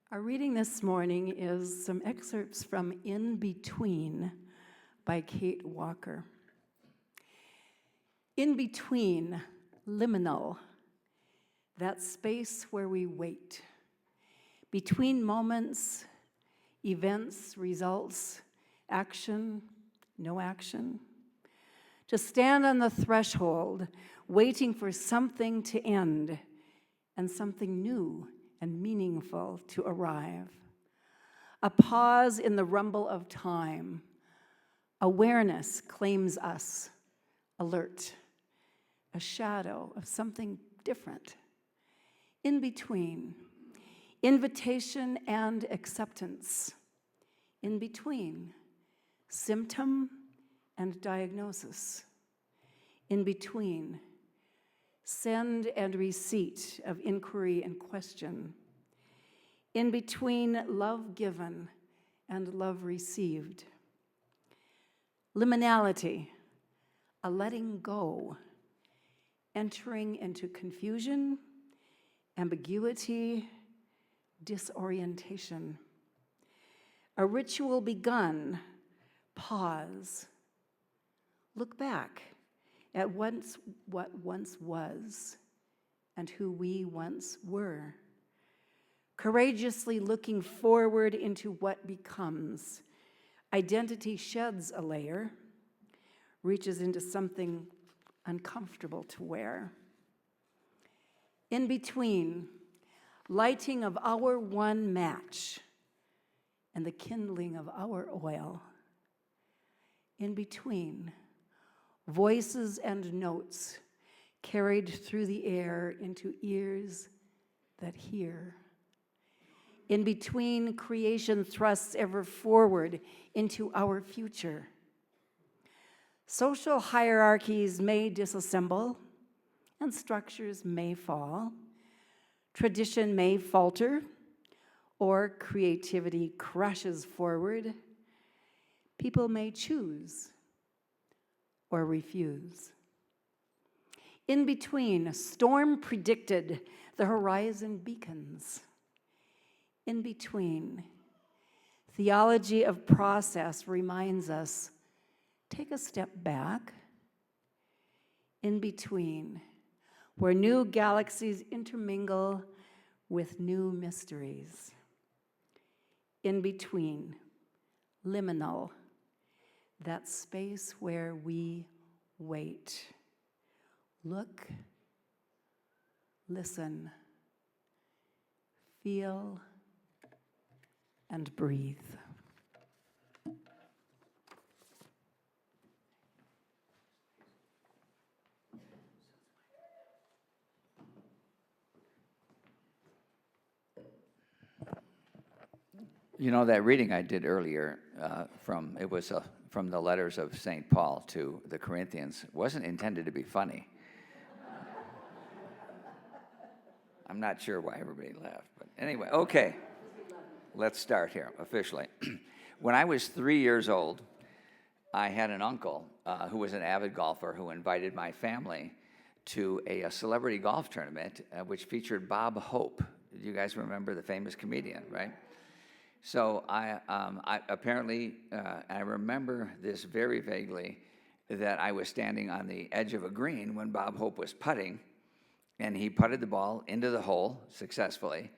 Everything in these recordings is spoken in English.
Our reading this morning is some excerpts from In Between by Kate Walker. In between, liminal, that space where we wait. Between moments, events, results, action, no action. To stand on the threshold, waiting for something to end and something new and meaningful to arrive. A pause in the rumble of time. Awareness claims us, alert. A shadow of something different. In between, invitation and acceptance. In between, symptom and diagnosis. In between, send and receipt of inquiry and question. In between, love given and love received. Liminality, a letting go, entering into confusion, ambiguity, disorientation. A ritual begun, pause. Look back at what once was and who we once were. Courageously looking forward into what becomes. Identity sheds a layer, reaches into something uncomfortable to wear. In between, lighting of our one match and the kindling of our oil. In between, voices and notes carried through the air into ears that hear. In between, creation thrusts ever forward into our future. Social hierarchies may disassemble and structures may fall. Tradition may falter or creativity crashes forward. People may choose or refuse. In between, storm predicted, the horizon beacons. In between, theology of process reminds us, take a step back. In between, where new galaxies intermingle with new mysteries. In between, liminal, that space where we wait. Look, listen, feel, and breathe. You know, that reading I did earlier from the letters of St. Paul to the Corinthians wasn't intended to be funny. I'm not sure why everybody laughed, but anyway, okay. Let's start here officially. When I was 3 years old, I had an uncle who was an avid golfer who invited my family to a celebrity golf tournament which featured Bob Hope. You guys remember the famous comedian, right? So I remember this very vaguely, that I was standing on the edge of a green when Bob Hope was putting, and he putted the ball into the hole successfully,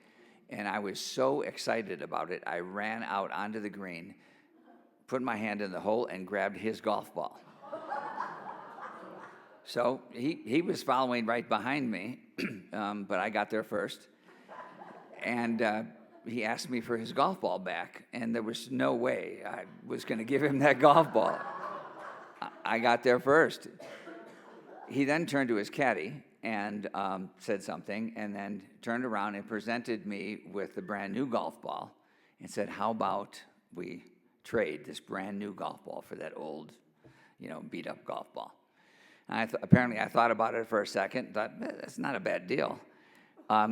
and I was so excited about it, I ran out onto the green, put my hand in the hole, and grabbed his golf ball. So he was following right behind me, but I got there first, and he asked me for his golf ball back, and there was no way I was going to give him that golf ball. I got there first. He then turned to his caddy and said something, and then turned around and presented me with the brand new golf ball and said, how about we trade this brand new golf ball for that old, beat up golf ball? And apparently I thought about it for a second, thought, that's not a bad deal.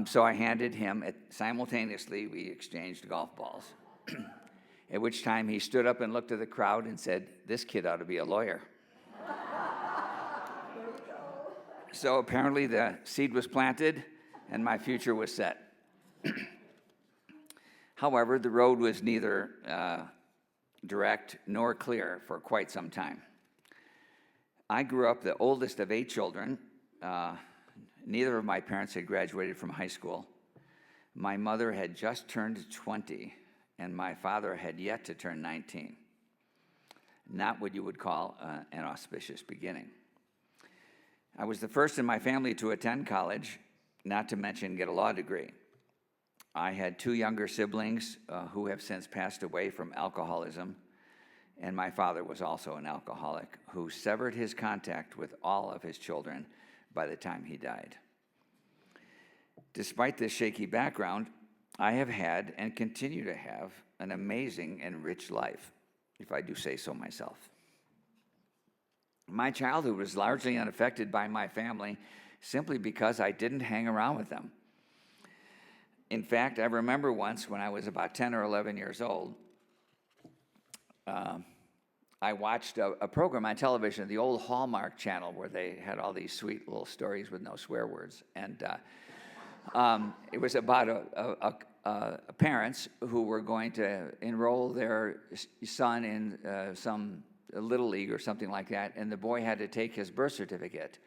So I handed him, simultaneously we exchanged golf balls, at which time he stood up and looked at the crowd and said, this kid ought to be a lawyer. So apparently the seed was planted and my future was set. However, the road was neither direct nor clear for quite some time. I grew up the oldest of 8 children. Neither of my parents had graduated from high school. My mother had just turned 20, and my father had yet to turn 19. Not what you would call an auspicious beginning. I was the first in my family to attend college, not to mention get a law degree. I had 2 younger siblings who have since passed away from alcoholism, and my father was also an alcoholic who severed his contact with all of his children by the time he died. Despite this shaky background, I have had and continue to have an amazing and rich life, if I do say so myself. My childhood was largely unaffected by my family simply because I didn't hang around with them. In fact, I remember once when I was about 10 or 11 years old, I watched a program on television, the old Hallmark channel, where they had all these sweet little stories with no swear words. And it was about parents who were going to enroll their son in some little league or something like that, and the boy had to take his birth certificate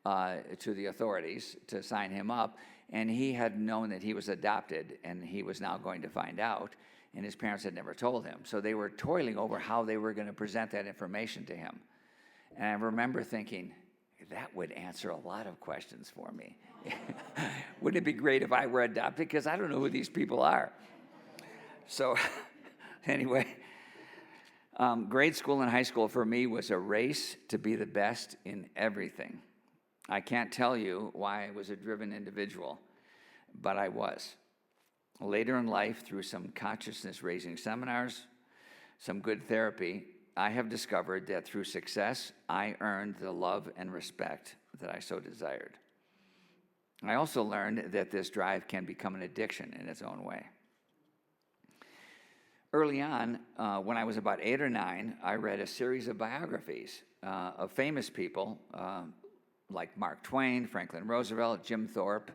to the authorities to sign him up, and he had known that he was adopted, and he was now going to find out, and his parents had never told him. So they were toiling over how they were going to present that information to him. And I remember thinking, that would answer a lot of questions for me. Wouldn't it be great if I were adopted? Because I don't know who these people are. So anyway, grade school and high school for me was a race to be the best in everything. I can't tell you why I was a driven individual, but I was. Later in life, through some consciousness-raising seminars, some good therapy, I have discovered that through success, I earned the love and respect that I so desired. I also learned that this drive can become an addiction in its own way. Early on, when I was about 8 or 9, I read a series of biographies of famous people like Mark Twain, Franklin Roosevelt, Jim Thorpe.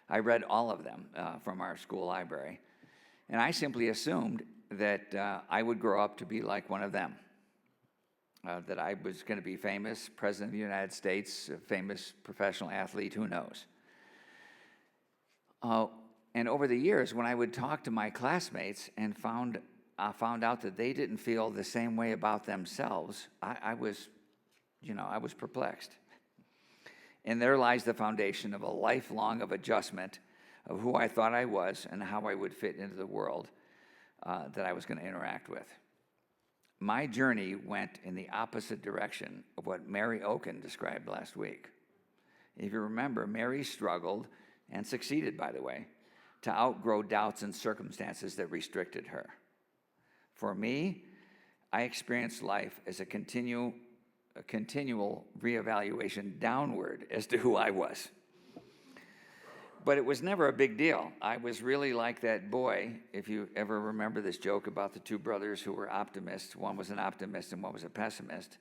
I read all of them from our school library. And I simply assumed that I would grow up to be like one of them, that I was going to be famous, President of the United States, a famous professional athlete, who knows. And over the years, when I would talk to my classmates and found out that they didn't feel the same way about themselves, I was perplexed. And there lies the foundation of a lifelong of adjustment of who I thought I was and how I would fit into the world that I was going to interact with. My journey went in the opposite direction of what Mary Oken described last week. If you remember, Mary struggled, and succeeded, by the way, to outgrow doubts and circumstances that restricted her. For me, I experienced life as a continual reevaluation downward as to who I was. But it was never a big deal. I was really like that boy, if you ever remember this joke about the 2 brothers who were optimists. One was an optimist and one was a pessimist.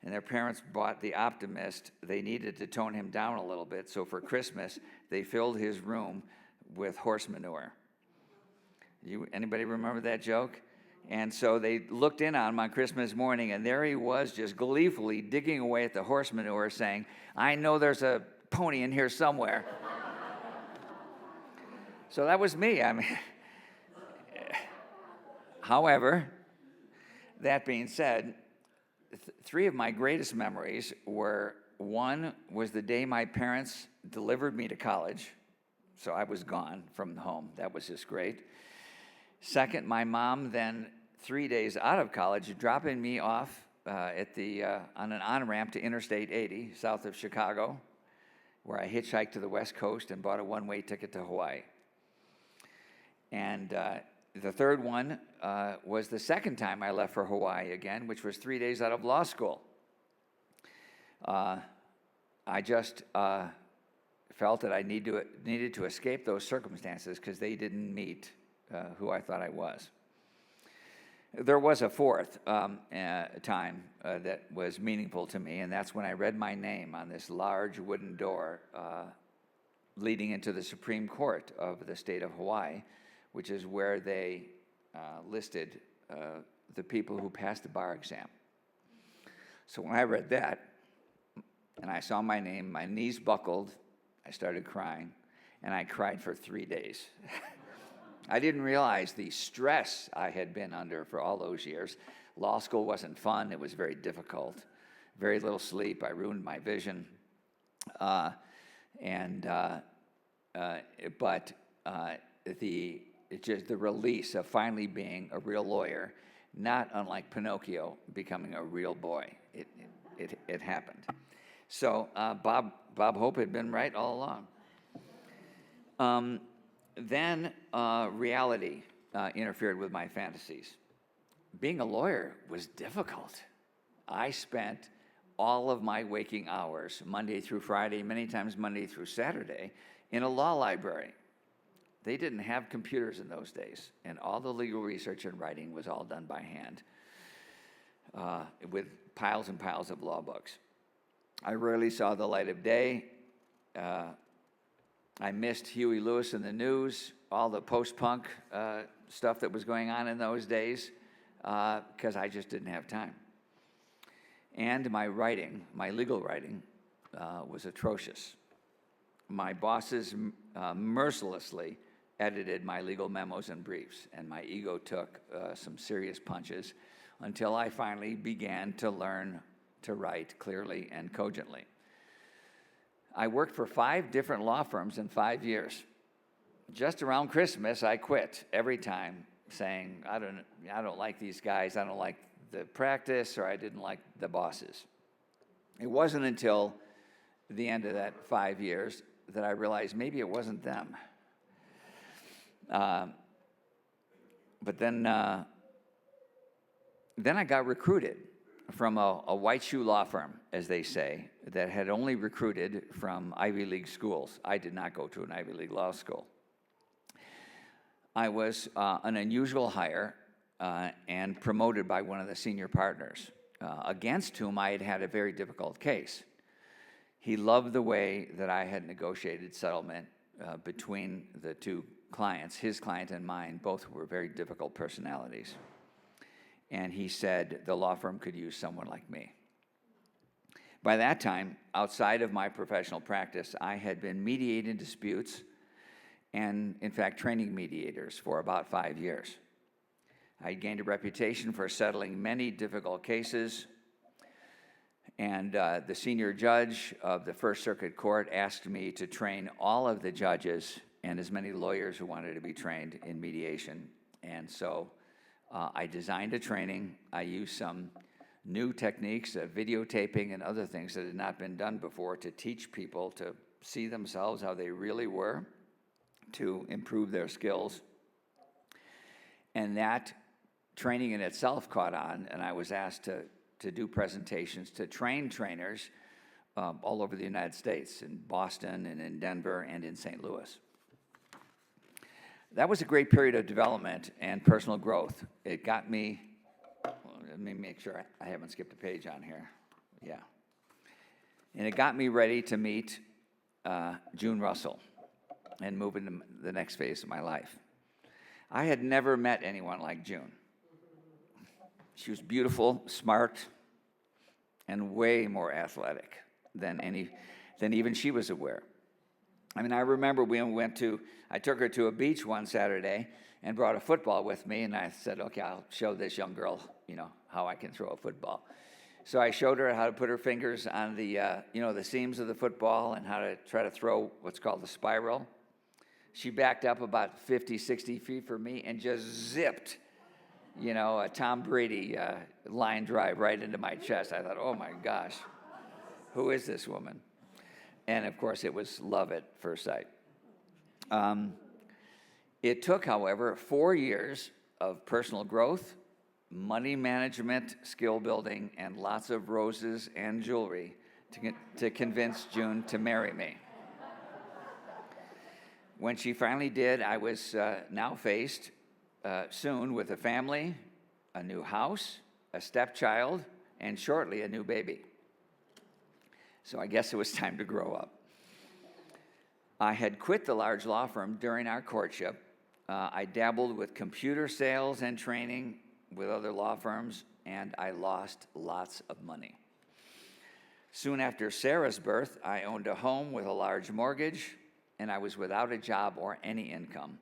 And their parents bought the optimist. They needed to tone him down a little bit, so for Christmas, they filled his room with horse manure. Anybody remember that joke? And so they looked in on him on Christmas morning, and there he was just gleefully digging away at the horse manure, saying, "I know there's a pony in here somewhere." So that was me. I mean, however, that being said, 3 of my greatest memories were, one was the day my parents delivered me to college. So I was gone from home. That was just great. Second, my mom then 3 days out of college dropping me off on an on-ramp to Interstate 80 south of Chicago, where I hitchhiked to the West Coast and bought a one-way ticket to Hawaii. And the third one was the second time I left for Hawaii again, which was 3 days out of law school. I just felt that I needed to escape those circumstances because they didn't meet who I thought I was. There was a fourth time that was meaningful to me, and that's when I read my name on this large wooden door leading into the Supreme Court of the state of Hawaii, which is where they listed the people who passed the bar exam. So when I read that, and I saw my name, my knees buckled, I started crying, and I cried for 3 days. I didn't realize the stress I had been under for all those years. Law school wasn't fun. It was very difficult. Very little sleep. I ruined my vision. But the release of finally being a real lawyer, not unlike Pinocchio becoming a real boy. It happened. So Bob Hope had been right all along. Then reality interfered with my fantasies. Being a lawyer was difficult. I spent all of my waking hours, Monday through Friday, many times Monday through Saturday, in a law library. They didn't have computers in those days, and all the legal research and writing was all done by hand with piles and piles of law books. I rarely saw the light of day. I missed Huey Lewis and the News, all the post-punk stuff that was going on in those days, because I just didn't have time. And my writing, my legal writing, was atrocious. My bosses mercilessly edited my legal memos and briefs, and my ego took some serious punches until I finally began to learn to write clearly and cogently. I worked for 5 different law firms in 5 years. Just around Christmas, I quit every time, saying, I don't like these guys, I don't like the practice, or I didn't like the bosses. It wasn't until the end of that 5 years that I realized maybe it wasn't them. But then I got recruited from a white shoe law firm, as they say, that had only recruited from Ivy League schools. I did not go to an Ivy League law school. I was an unusual hire and promoted by one of the senior partners, against whom I had had a very difficult case. He loved the way that I had negotiated settlement between the two clients, his client and mine. Both were very difficult personalities. And he said the law firm could use someone like me. By that time, outside of my professional practice, I had been mediating disputes and, in fact, training mediators for about 5 years. I gained a reputation for settling many difficult cases, and the senior judge of the First Circuit Court asked me to train all of the judges and as many lawyers who wanted to be trained in mediation. And so I designed a training. I used some new techniques of videotaping and other things that had not been done before to teach people to see themselves how they really were, to improve their skills. And that training in itself caught on, and I was asked to do presentations to train trainers all over the United States, in Boston and in Denver and in St. Louis. That was a great period of development and personal growth. It got me, let me make sure I haven't skipped a page on here. Yeah. And it got me ready to meet June Russell and move into the next phase of my life. I had never met anyone like June. She was beautiful, smart, and way more athletic than even she was aware. I mean, I remember I took her to a beach one Saturday and brought a football with me, and I said, okay, I'll show this young girl, how I can throw a football. So I showed her how to put her fingers on the seams of the football and how to try to throw what's called the spiral. She backed up about 50, 60 feet from me and just zipped, a Tom Brady line drive right into my chest. I thought, oh my gosh, who is this woman? And of course, it was love at first sight. It took, however, 4 years of personal growth, money management, skill building, and lots of roses and jewelry to convince June to marry me. When she finally did, I was now faced soon with a family, a new house, a stepchild, and shortly a new baby. So I guess it was time to grow up. I had quit the large law firm during our courtship I dabbled with computer sales and training with other law firms, and I lost lots of money. Soon after Sarah's birth, I owned a home with a large mortgage, and I was without a job or any income,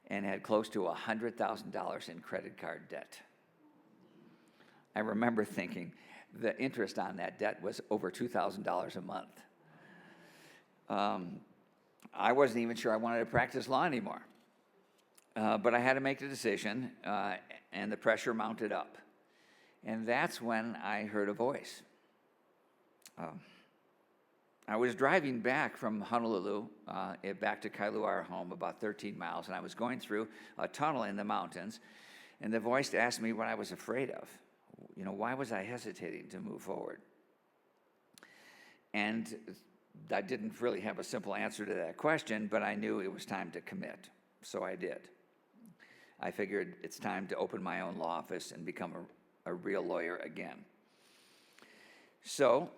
and had close to $100,000 in credit card debt. I remember thinking the interest on that debt was over $2,000 a month. I wasn't even sure I wanted to practice law anymore. But I had to make the decision, and the pressure mounted up. And that's when I heard a voice. I was driving back from Honolulu, back to Kailua, our home, about 13 miles, and I was going through a tunnel in the mountains, and the voice asked me what I was afraid of. Why was I hesitating to move forward? And I didn't really have a simple answer to that question, but I knew it was time to commit, so I did. I figured it's time to open my own law office and become a real lawyer again. So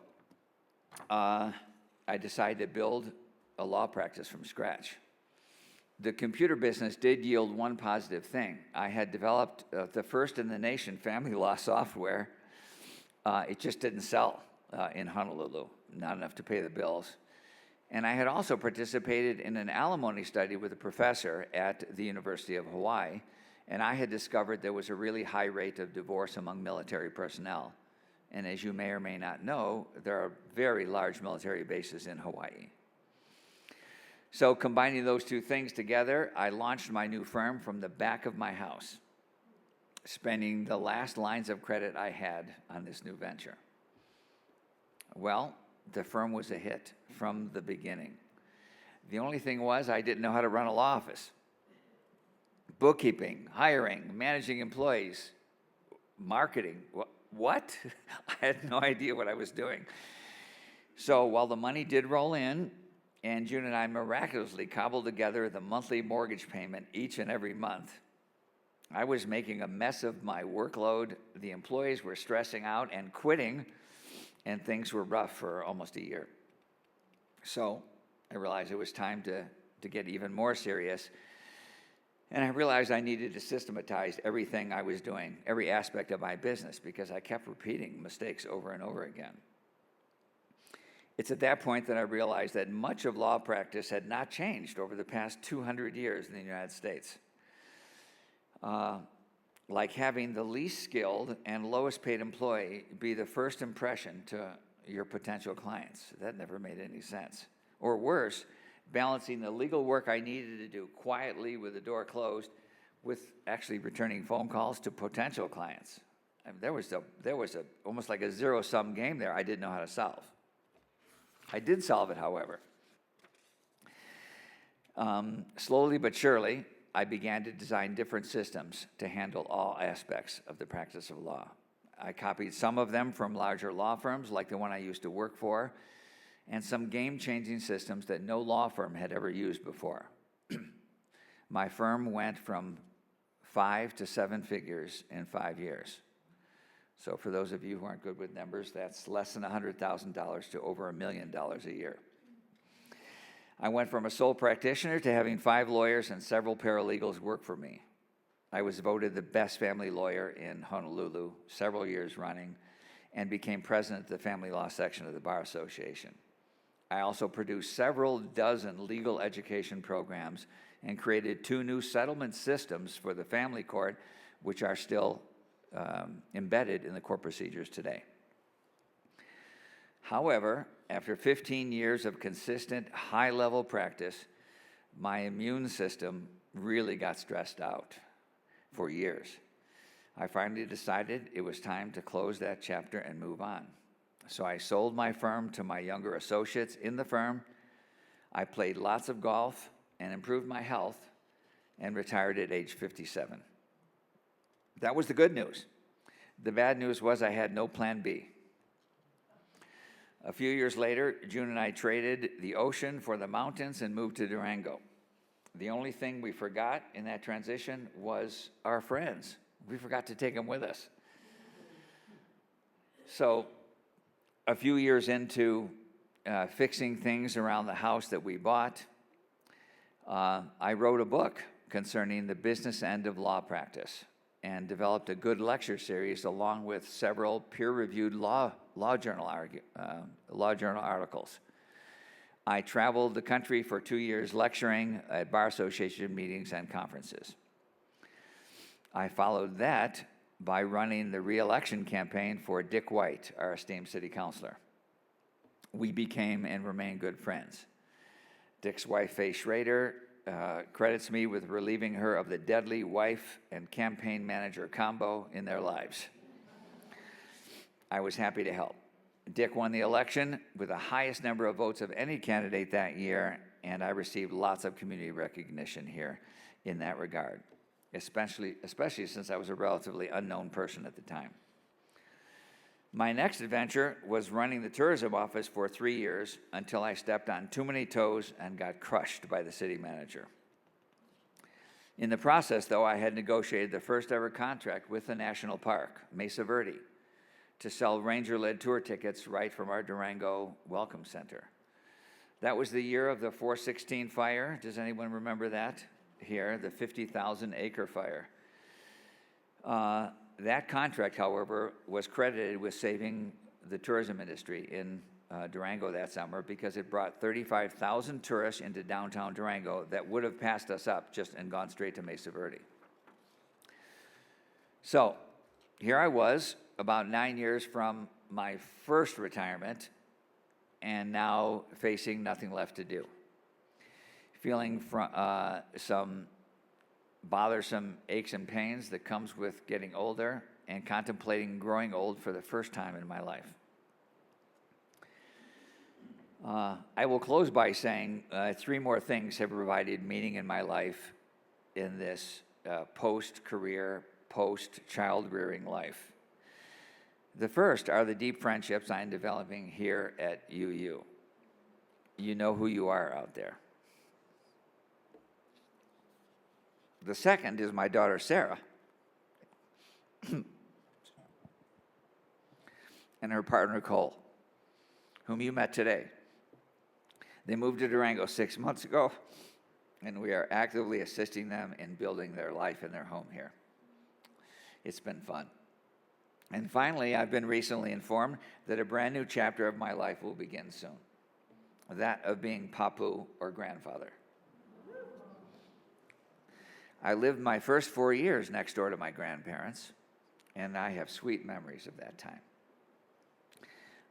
I decided to build a law practice from scratch. The computer business did yield one positive thing. I had developed the first in the nation family law software. It just didn't sell in Honolulu, not enough to pay the bills. And I had also participated in an alimony study with a professor at the University of Hawaii, and I had discovered there was a really high rate of divorce among military personnel. And as you may or may not know, there are very large military bases in Hawaii. So combining those two things together, I launched my new firm from the back of my house, spending the last lines of credit I had on this new venture. Well, the firm was a hit from the beginning. The only thing was I didn't know how to run a law office. Bookkeeping, hiring, managing employees, marketing. What? I had no idea what I was doing. So while the money did roll in, and June and I miraculously cobbled together the monthly mortgage payment each and every month, I was making a mess of my workload. The employees were stressing out and quitting, and things were rough for almost a year. So I realized it was time to get even more serious. And I realized I needed to systematize everything I was doing, every aspect of my business, because I kept repeating mistakes over and over again. It's at that point that I realized that much of law practice had not changed over the past 200 years in the United States. Like having the least skilled and lowest paid employee be the first impression to your potential clients. That never made any sense. Or worse, balancing the legal work I needed to do quietly with the door closed with actually returning phone calls to potential clients. I mean, there was almost like a zero-sum game there I didn't know how to solve. I did solve it, however. Slowly but surely, I began to design different systems to handle all aspects of the practice of law. I copied some of them from larger law firms like the one I used to work for, and some game-changing systems that no law firm had ever used before. My firm went from 5 to 7 figures in 5 years. So for those of you who aren't good with numbers, that's less than $100,000 to over $1 million a year. I went from a sole practitioner to having 5 lawyers and several paralegals work for me. I was voted the best family lawyer in Honolulu several years running and became president of the family law section of the Bar Association. I also produced several dozen legal education programs and created 2 new settlement systems for the family court, which are still embedded in the court procedures today. However, after 15 years of consistent high-level practice, my immune system really got stressed out for years. I finally decided it was time to close that chapter and move on. So I sold my firm to my younger associates in the firm. I played lots of golf and improved my health and retired at age 57. That was the good news. The bad news was I had no plan B. A few years later, June and I traded the ocean for the mountains and moved to Durango. The only thing we forgot in that transition was our friends. We forgot to take them with us. So a few years into fixing things around the house that we bought, I wrote a book concerning the business end of law practice and developed a good lecture series along with several peer-reviewed law journal articles. I traveled the country for 2 years lecturing at Bar Association meetings and conferences. I followed that by running the re-election campaign for Dick White, our esteemed city councilor. We became and remain good friends. Dick's wife, Faye Schrader, credits me with relieving her of the deadly wife and campaign manager combo in their lives. I was happy to help. Dick won the election with the highest number of votes of any candidate that year, and I received lots of community recognition here in that regard, especially since I was a relatively unknown person at the time. My next adventure was running the tourism office for 3 years until I stepped on too many toes and got crushed by the city manager. In the process, though, I had negotiated the first ever contract with the national park, Mesa Verde, to sell ranger-led tour tickets right from our Durango Welcome Center. That was the year of the 416 fire. Does anyone remember that? Here, the 50,000-acre fire. That contract, however, was credited with saving the tourism industry in Durango that summer because it brought 35,000 tourists into downtown Durango that would have passed us up and gone straight to Mesa Verde. So here I was, about 9 years from my first retirement, and now facing nothing left to do. Feeling some bothersome aches and pains that comes with getting older and contemplating growing old for the first time in my life. I will close by saying 3 more things have provided meaning in my life in this post-career, post-child-rearing life. The first are the deep friendships I'm developing here at UU. You know who you are out there. The second is my daughter, Sarah, and her partner, Cole, whom you met today. They moved to Durango 6 months ago, and we are actively assisting them in building their life and their home here. It's been fun. And finally, I've been recently informed that a brand new chapter of my life will begin soon, that of being papu or grandfather. I lived my first 4 years next door to my grandparents, and I have sweet memories of that time.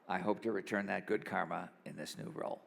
I hope to return that good karma in this new role.